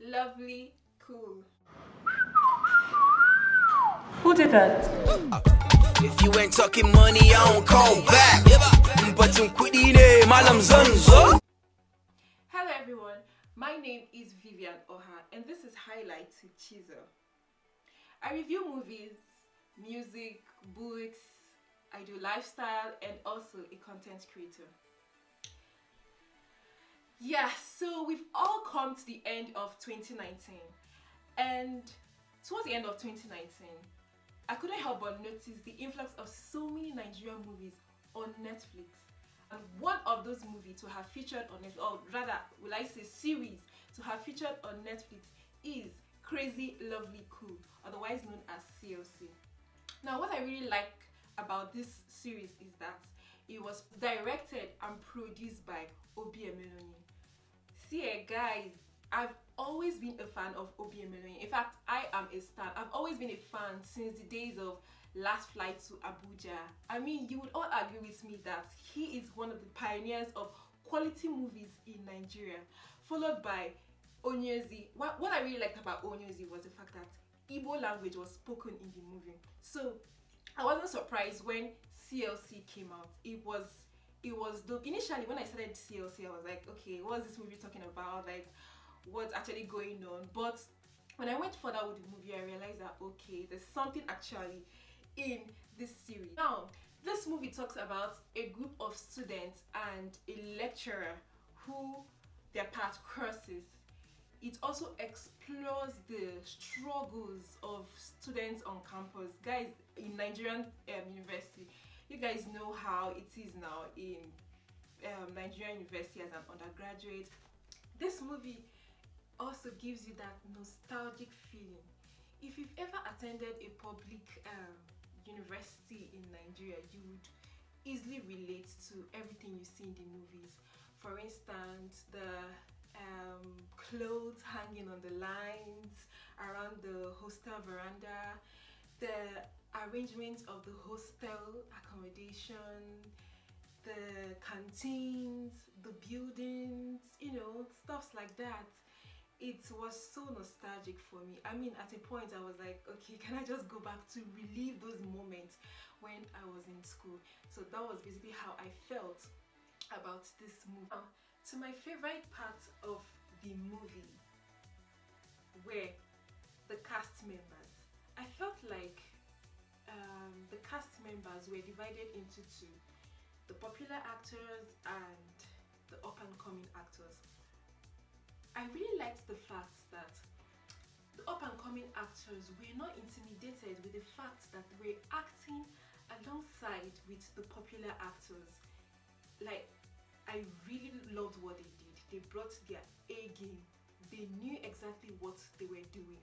lovely, cool. Who did that? If you ain't talking money, I don't call back. But some quitty name, Malam Zanzo. Hello everyone, my name is Vivian Ohaa and this is Highlights with Chizo. I review movies, music, books, I do lifestyle and also a content creator. Yeah, so we've all come to the end of 2019 and towards the end of 2019, I couldn't help but notice the influx of so many Nigerian movies on Netflix. And one of those movies to have featured on Netflix, or rather, will I say series to have featured on Netflix is Crazy Lovely Cool, otherwise known as CLC. Now, what I really like about this series is that it was directed and produced by Obi Emeloni. See, guys, I've always been a fan of Obi Emeloni. In fact, I am a stan. I've always been a fan since the days of Last Flight to Abuja. I mean, you would all agree with me that he is one of the pioneers of quality movies in Nigeria, followed by Onyozi. What I really liked about Onyozi was the fact that Igbo language was spoken in the movie. So I wasn't surprised when CLC came out. It was dope. Initially, when I started CLC, I was like, okay, what's this movie talking about? Like, what's actually going on? But when I went further with the movie, I realized that okay, there's something actually in this series. Now, this movie talks about a group of students and a lecturer who their path crosses. It also explores the struggles of students on campus. Guys, in Nigerian university, you guys know how it is now in Nigerian university as an undergraduate. This movie also gives you that nostalgic feeling. If you've ever attended a public university in Nigeria, you would easily relate to everything you see in the movies. For instance, the clothes hanging on the lines around the hostel veranda, the arrangement of the hostel accommodation, the canteens, the buildings, stuffs like that. It was so nostalgic for me. I mean, at a point I was like, okay, can I just go back to relive those moments when I was in school? So that was basically how I felt about this movie. Now, to my favorite part of the movie were the cast members. I felt like the cast members were divided into two: the popular actors and the up-and-coming actors. I really liked the fact that the up-and-coming actors were not intimidated with the fact that they were acting alongside with the popular actors. Like, I really loved what they did. They brought their A game. They knew exactly what they were doing.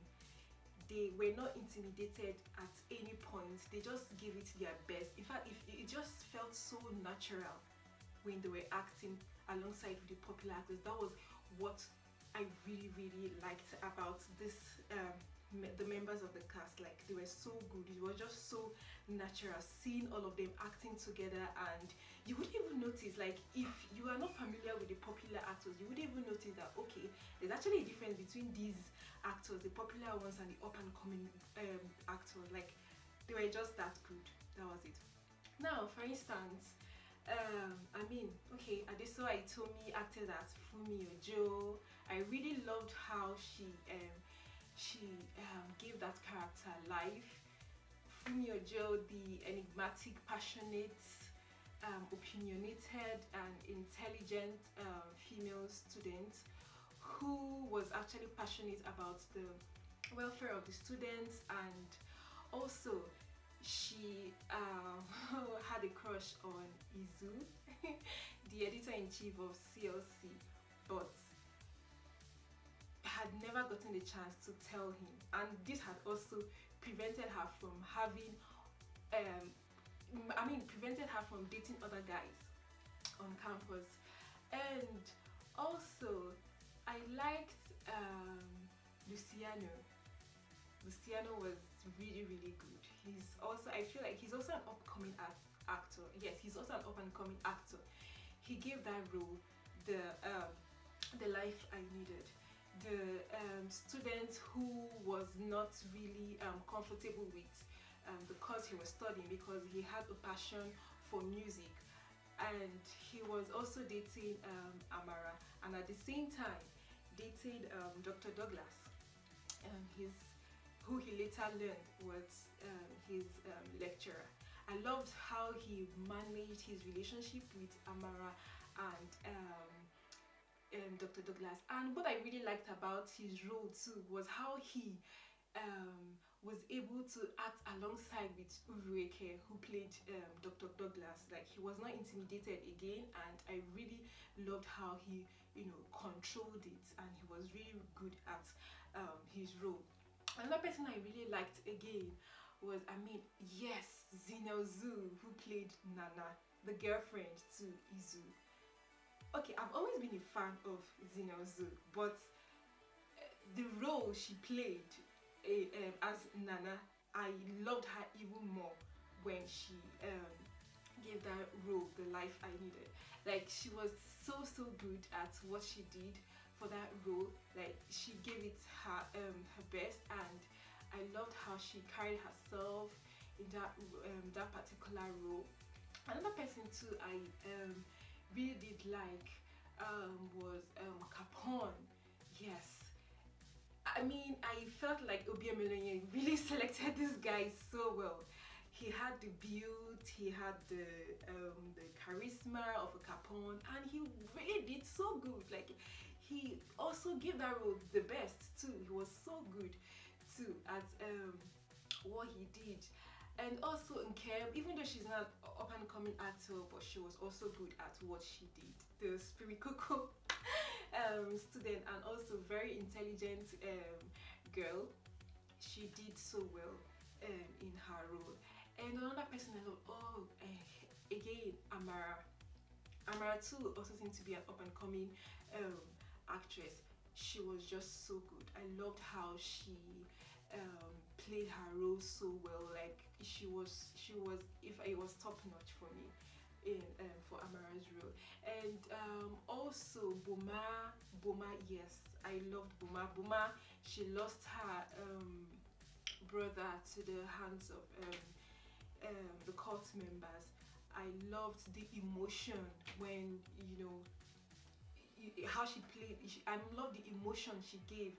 They were not intimidated at any point. They just gave it their best. In fact, it just felt so natural when they were acting alongside with the popular actors. That was what I really, really liked about this, the members of the cast. Like, they were so good. It was just so natural seeing all of them acting together, and you wouldn't even notice, like, if you are not familiar with the popular actors, you wouldn't even notice that okay, there's actually a difference between these actors, the popular ones and the up-and-coming actors. Like, they were just that good. That was it. Now, for instance, I mean, okay, Adeso Aitomi acted as Fumi Ojo. I really loved how she gave that character life. Fumi Ojo, the enigmatic, passionate, opinionated and intelligent female student who was actually passionate about the welfare of the students, and also she had a crush on Izu, the editor-in-chief of CLC, but had never gotten the chance to tell him, and this had also prevented her from having prevented her from dating other guys on campus. And also I liked Luciano. Luciano was really, really good. I feel like he's also an upcoming actor. Yes, he's also an up and coming actor. He gave that role the life I needed. The student who was not really comfortable with the course he was studying because he had a passion for music, and he was also dating Amara, and at the same time dated Dr. Douglas, who he later learned was his lecturer. I loved how he managed his relationship with Amara and Dr. Douglas. And what I really liked about his role too was how he was able to act alongside with Urueke, who played Dr. Douglas. Like, he was not intimidated again, and I really loved how he, controlled it, and he was really good at his role. Another person I really liked again was, yes, Zinelzu, who played Nana, the girlfriend to Izu. Okay, I've always been a fan of Zinelzu, but the role she played as Nana, I loved her even more when she gave that role the life I needed. Like, she was so good at what she did for that role. Like, she gave it her best, and I loved how she carried herself in that particular role. Another person too I really did like was Capone. Yes, I felt like Obiemilonye really selected this guy so well. He had the build, he had the charisma of a Capone, and he really did so good. Like, he also gave that role the best too. He was so good too at what he did. And also Nkem, even though she's not an up and coming actor, but she was also good at what she did. The Spirit Coco student, and also very intelligent girl. She did so well in her role. And another person I love, again, Amara. Amara too also seemed to be an up and coming actress. She was just so good. I loved how she played her role so well. Like, she was it was top notch for me in for Amara's role. And also Boma, yes, I loved Boma. She lost her brother to the hands of the cult members. I loved the emotion when, how she played. I loved the emotion she gave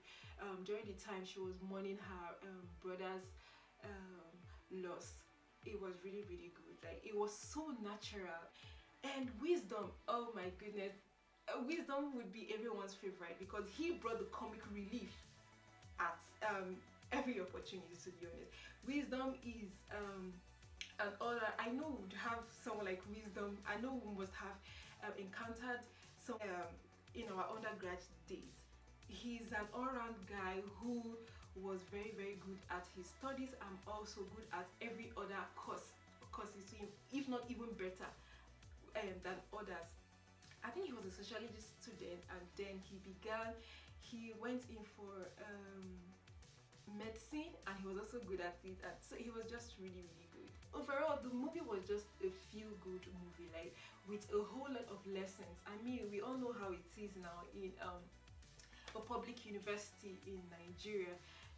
during the time she was mourning her brother's loss. It was really good. Like, it was so natural. And Wisdom, oh my goodness, Wisdom would be everyone's favorite because he brought the comic relief at every opportunity, to be honest. Wisdom is an honor. I know we would have someone like Wisdom. I know we must have encountered some in our undergrad days. He's an all-round guy who was very good at his studies and also good at every other courses, if not even better than others. I think he was a sociology student, and then he went in for medicine, and he was also good at it, and so he was just really good. Overall, the movie was just a feel-good movie, like, with a whole lot of lessons. We all know how it is now in a public university in Nigeria.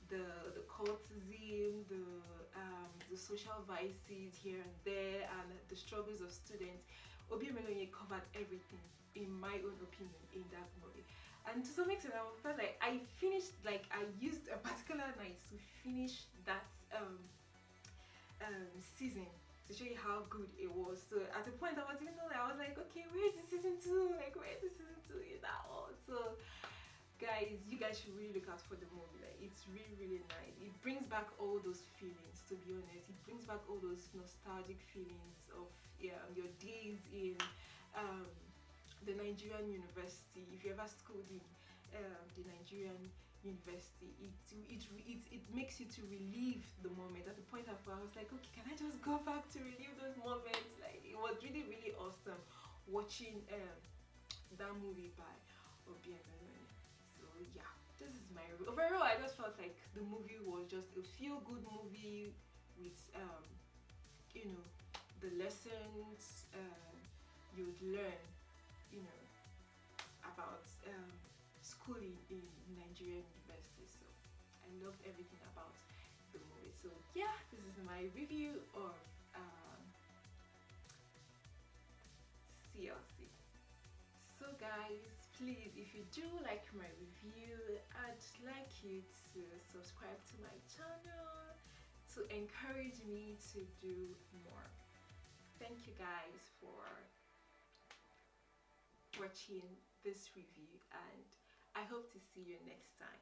The cultism, the social vices here and there, and the struggles of students. Obiemilonye covered everything, in my own opinion, in that movie. And to some extent, I felt like I used a particular night to finish that season, to show you how good it was. So at the point I was like, okay, where is the season 2? Like, where is the season 2? Is that all? So guys, you guys should really look out for the movie. Like, it's really nice. It brings back all those feelings, to be honest. It brings back all those nostalgic feelings of your days in the Nigerian university. If you ever schooled in the Nigerian university, it makes you to relive the moment. At the point I was like, okay, can I just go back to relive those moments? Like, it was really awesome watching that movie by Obiemilonye. So yeah, this is my review. Overall, I just felt like the movie was just a feel-good movie with the lessons you would learn about schooling in Nigerian university. loved everything about the movie. So yeah, this is my review of CLC. So guys, please, if you do like my review, I'd like you to subscribe to my channel to encourage me to do more. Thank you guys for watching this review, and I hope to see you next time.